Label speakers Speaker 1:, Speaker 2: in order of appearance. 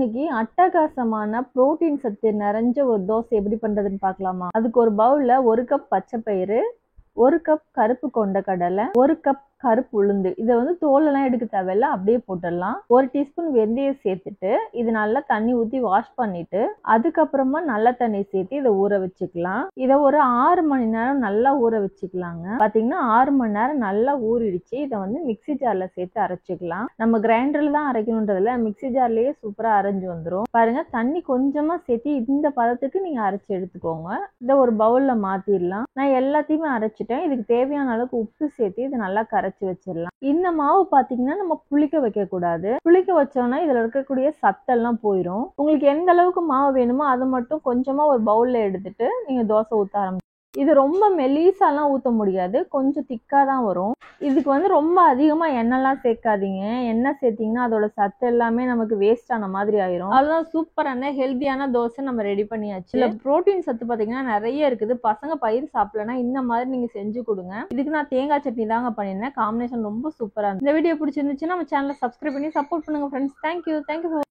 Speaker 1: இன்னைக்கு அட்டகாசமான புரோட்டீன் சத்து நிறைஞ்ச ஒரு தோசை எப்படி பண்றதுன்னு பார்க்கலாமா? அதுக்கு ஒரு பவுல்ல 1 கப் பச்சை பயிறு, 1 கப் கருப்பு கொண்டக்கடலை, 1 கப் கருப்பு உளுந்து. இதை வந்து தோலெல்லாம் எடுக்க தேவையில்ல, அப்படியே போட்டுடலாம். 1 டீஸ்பூன் வெந்தயம் சேர்த்துட்டு இது நல்லா தண்ணி ஊற்றி வாஷ் பண்ணிட்டு அதுக்கப்புறமா நல்ல தண்ணி சேர்த்து இதை ஊற வச்சுக்கலாம். இதை ஒரு 6 மணி நேரம் நல்லா ஊற வச்சுக்கலாங்க. பாத்தீங்கன்னா 6 மணி நேரம் நல்லா ஊறிடுச்சு. இதை வந்து மிக்சி ஜார்ல சேர்த்து அரைச்சிக்கலாம். நம்ம கிரைண்டர்ல தான் அரைக்கணுன்றதுல மிக்சி ஜார்லயே சூப்பரா அரைஞ்சு வந்துடும். பாருங்க, தண்ணி கொஞ்சமா சேர்த்து இந்த பதத்துக்கு நீங்க அரைச்சு எடுத்துக்கோங்க. இதை ஒரு பவுல்ல மாத்திடலாம். நான் எல்லாத்தையுமே அரைச்சிட்டேன். இதுக்கு தேவையான அளவுக்கு உப்பு சேர்த்து இதை நல்லா கரைச்சி வச்சிடலாம். இந்த மாவு பாத்தீங்கன்னா நம்ம புளிக்க வைக்க கூடாது. புளிக்க வச்சோம்னா இதுல இருக்கக்கூடிய சத்தெல்லாம் போயிடும். உங்களுக்கு எந்த அளவுக்கு மாவு வேணுமோ அதை மட்டும் கொஞ்சமா ஒரு பவுல்ல எடுத்துட்டு நீங்க தோசை ஊத்த ஆரம்பிச்சு. இது ரொம்ப மெலிசாலாம் ஊத்த முடியாது, கொஞ்சம் திக்கா தான் வரும். இதுக்கு வந்து ரொம்ப அதிகமா எண்ணெய்லாம் சேர்க்காதீங்க. எண்ணெய் சேர்த்தீங்கன்னா அதோட சத்து எல்லாமே நமக்கு வேஸ்ட் ஆன மாதிரி ஆயிரும். அதுதான் சூப்பரான ஹெல்த்தியான தோசை நம்ம ரெடி பண்ணியாச்சு. இல்ல புரோட்டீன் சத்து பாத்தீங்கன்னா நிறைய இருக்குது. பசங்க பயிர் சாப்பிடலன்னா இந்த மாதிரி நீங்க செஞ்சு கொடுங்க. இதுக்கு நான் தேங்காய் சட்னி தாங்க பண்ணிருந்தேன். காம்பினேஷன் ரொம்ப சூப்பரா இருந்துச்சு. இந்த வீடியோ பிடிச்சிருந்துச்சுன்னா நம்ம சேனலை சப்ஸ்கிரைப் பண்ணி சப்போர்ட் பண்ணுங்க ஃப்ரெண்ட்ஸ். தேங்க்யூ.